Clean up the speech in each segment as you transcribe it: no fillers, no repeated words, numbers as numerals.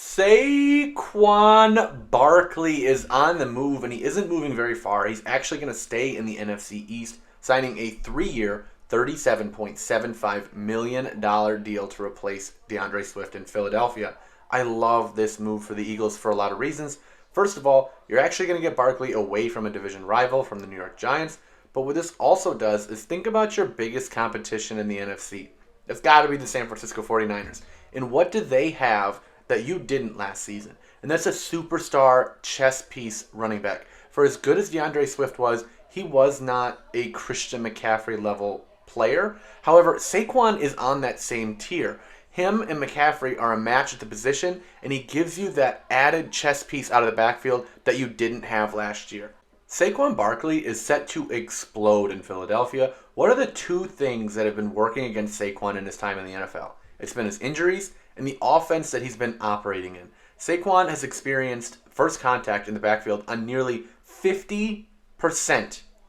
Saquon Barkley is on the move, and he isn't moving very far. He's actually going to stay in the NFC East, signing a 3-year, $37.75 million deal to replace DeAndre Swift in Philadelphia. I love this move for the Eagles for a lot of reasons. First of all, you're actually going to get Barkley away from a division rival from the New York Giants, but what this also does is think about your biggest competition in the NFC. It's got to be the San Francisco 49ers. And what do they have that you didn't last season? And that's a superstar chess piece running back. For as good as DeAndre Swift was, he was not a Christian McCaffrey level player. However, Saquon is on that same tier. Him and McCaffrey are a match at the position, and he gives you that added chess piece out of the backfield that you didn't have last year. Saquon Barkley is set to explode in Philadelphia. What are the two things that have been working against Saquon in his time in the NFL? It's been his injuries and the offense that he's been operating in. Saquon has experienced first contact in the backfield on nearly 50%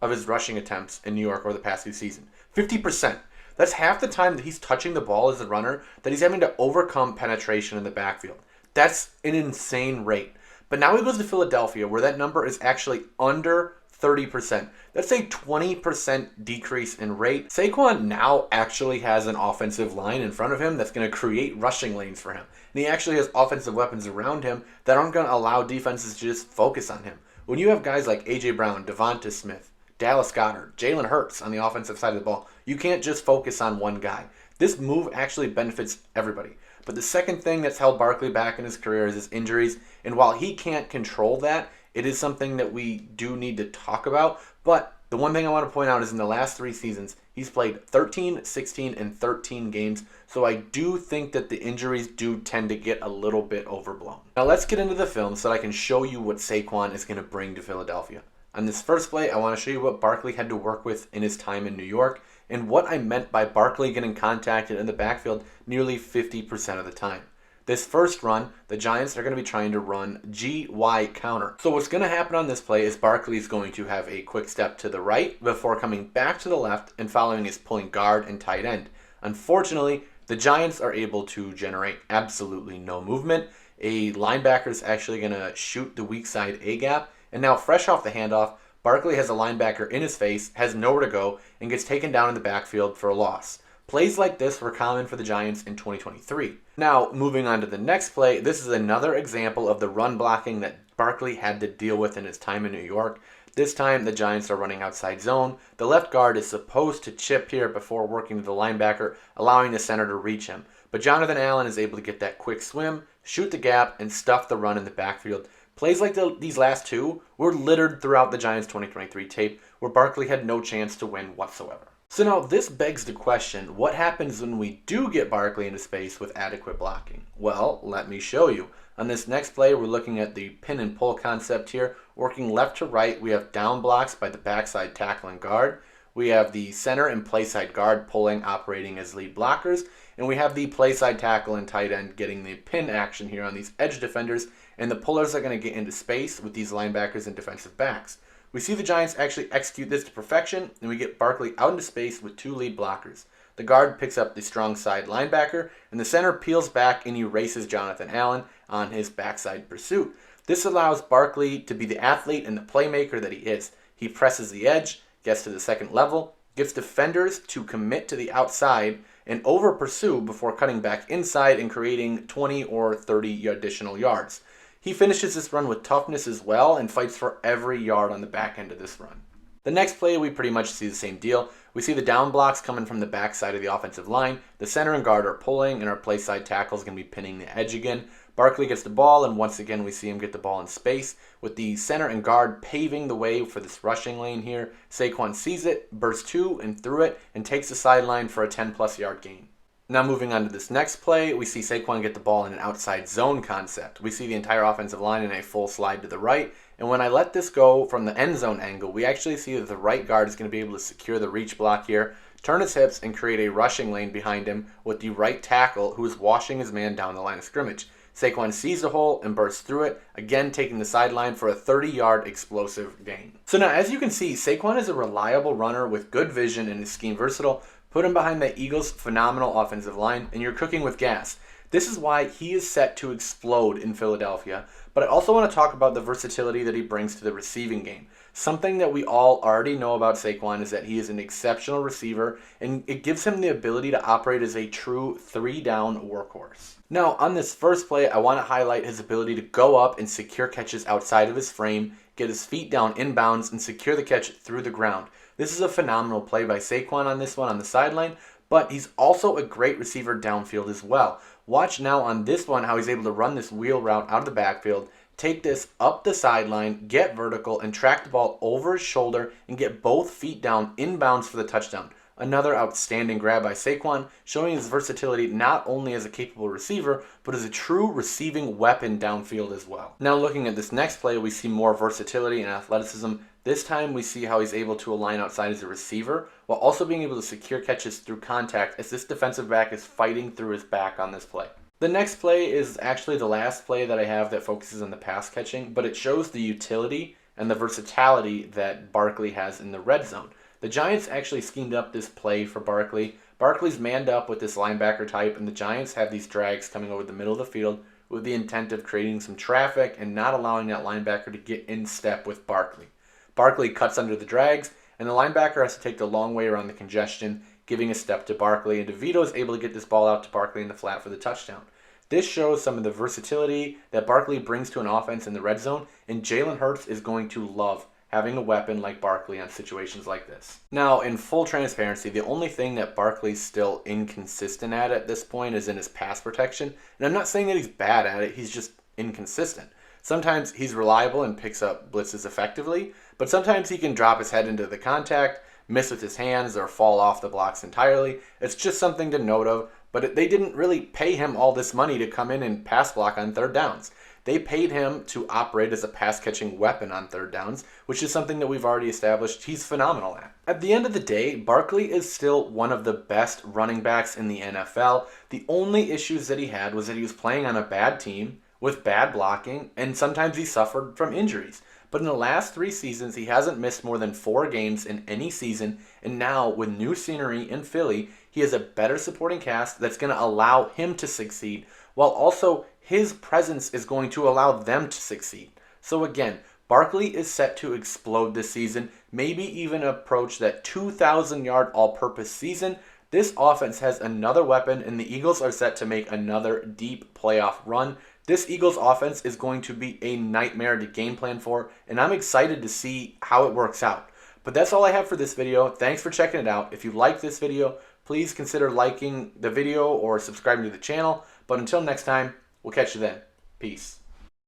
of his rushing attempts in New York over the past few seasons. 50%. That's half the time that he's touching the ball as a runner that he's having to overcome penetration in the backfield. That's an insane rate. But now he goes to Philadelphia, where that number is actually under 30%. That's a 20% decrease in rate. Saquon now actually has an offensive line in front of him that's going to create rushing lanes for him. And he actually has offensive weapons around him that aren't going to allow defenses to just focus on him. When you have guys like A.J. Brown, Devonta Smith, Dallas Goedert, Jalen Hurts on the offensive side of the ball, you can't just focus on one guy. This move actually benefits everybody. But the second thing that's held Barkley back in his career is his injuries. And while he can't control that, it is something that we do need to talk about. But the one thing I want to point out is in the last 3 seasons, he's played 13, 16, and 13 games. So I do think that the injuries do tend to get a little bit overblown. Now let's get into the film so that I can show you what Saquon is going to bring to Philadelphia. On this first play, I want to show you what Barkley had to work with in his time in New York and what I meant by Barkley getting contacted in the backfield nearly 50% of the time. This first run, the Giants are going to be trying to run GY counter. So what's going to happen on this play is Barkley is going to have a quick step to the right before coming back to the left and following his pulling guard and tight end. Unfortunately, the Giants are able to generate absolutely no movement. A linebacker is actually going to shoot the weak side A-gap. And now, fresh off the handoff, Barkley has a linebacker in his face, has nowhere to go, and gets taken down in the backfield for a loss. Plays like this were common for the Giants in 2023. Now, moving on to the next play, this is another example of the run blocking that Barkley had to deal with in his time in New York. This time, the Giants are running outside zone. The left guard is supposed to chip here before working to the linebacker, allowing the center to reach him. But Jonathan Allen is able to get that quick swim, shoot the gap, and stuff the run in the backfield. Plays like these last two were littered throughout the Giants' 2023 tape, where Barkley had no chance to win whatsoever. So now this begs the question, what happens when we do get Barkley into space with adequate blocking? Well, let me show you. On this next play, we're looking at the pin and pull concept here. Working left to right, we have down blocks by the backside tackle and guard. We have the center and play side guard pulling, operating as lead blockers. And we have the play side tackle and tight end getting the pin action here on these edge defenders. And the pullers are going to get into space with these linebackers and defensive backs. We see the Giants actually execute this to perfection, and we get Barkley out into space with 2 lead blockers. The guard picks up the strong side linebacker, and the center peels back and erases Jonathan Allen on his backside pursuit. This allows Barkley to be the athlete and the playmaker that he is. He presses the edge, gets to the second level, gets defenders to commit to the outside, and over-pursue before cutting back inside and creating 20 or 30 additional yards. He finishes this run with toughness as well and fights for every yard on the back end of this run. The next play, we pretty much see the same deal. We see the down blocks coming from the backside of the offensive line. The center and guard are pulling, and our play side tackle is going to be pinning the edge again. Barkley gets the ball, and once again we see him get the ball in space, with the center and guard paving the way for this rushing lane here. Saquon sees it, bursts to and through it, and takes the sideline for a 10-plus yard gain. Now moving on to this next play, we see Saquon get the ball in an outside zone concept. We see the entire offensive line in a full slide to the right, and when I let this go from the end zone angle, we actually see that the right guard is going to be able to secure the reach block here, turn his hips, and create a rushing lane behind him with the right tackle who is washing his man down the line of scrimmage. Saquon sees the hole and bursts through it, again taking the sideline for a 30-yard explosive gain. So now, as you can see, Saquon is a reliable runner with good vision and is scheme versatile. Put him behind the Eagles' phenomenal offensive line, and you're cooking with gas. This is why he is set to explode in Philadelphia, but I also want to talk about the versatility that he brings to the receiving game. Something that we all already know about Saquon is that he is an exceptional receiver, and it gives him the ability to operate as a true three-down workhorse. Now, on this first play, I want to highlight his ability to go up and secure catches outside of his frame, get his feet down inbounds, and secure the catch through the ground. This is a phenomenal play by Saquon on this one on the sideline, but he's also a great receiver downfield as well. Watch now on this one how he's able to run this wheel route out of the backfield, take this up the sideline, get vertical, and track the ball over his shoulder and get both feet down inbounds for the touchdown. Another outstanding grab by Saquon, showing his versatility not only as a capable receiver, but as a true receiving weapon downfield as well. Now looking at this next play, we see more versatility and athleticism. This time we see how he's able to align outside as a receiver, while also being able to secure catches through contact as this defensive back is fighting through his back on this play. The next play is actually the last play that I have that focuses on the pass catching, but it shows the utility and the versatility that Barkley has in the red zone. The Giants actually schemed up this play for Barkley. Barkley's manned up with this linebacker type, and the Giants have these drags coming over the middle of the field with the intent of creating some traffic and not allowing that linebacker to get in step with Barkley. Barkley cuts under the drags, and the linebacker has to take the long way around the congestion, giving a step to Barkley, and DeVito is able to get this ball out to Barkley in the flat for the touchdown. This shows some of the versatility that Barkley brings to an offense in the red zone, and Jalen Hurts is going to love having a weapon like Barkley on situations like this. Now, in full transparency, the only thing that Barkley's still inconsistent at this point is in his pass protection, and I'm not saying that he's bad at it, he's just inconsistent. Sometimes he's reliable and picks up blitzes effectively, but sometimes he can drop his head into the contact, miss with his hands, or fall off the blocks entirely. It's just something to note of, but they didn't really pay him all this money to come in and pass block on third downs. They paid him to operate as a pass-catching weapon on third downs, which is something that we've already established he's phenomenal at. At the end of the day, Barkley is still one of the best running backs in the NFL. The only issues that he had was that he was playing on a bad team with bad blocking, and sometimes he suffered from injuries. But in the last 3 seasons, he hasn't missed more than 4 games in any season, and now with new scenery in Philly, he has a better supporting cast that's going to allow him to succeed, while also his presence is going to allow them to succeed. So again, Barkley is set to explode this season, maybe even approach that 2,000-yard all-purpose season. This offense has another weapon, and the Eagles are set to make another deep playoff run. This Eagles offense is going to be a nightmare to game plan for, and I'm excited to see how it works out. But that's all I have for this video. Thanks for checking it out. If you like this video, please consider liking the video or subscribing to the channel. But until next time, we'll catch you then. Peace.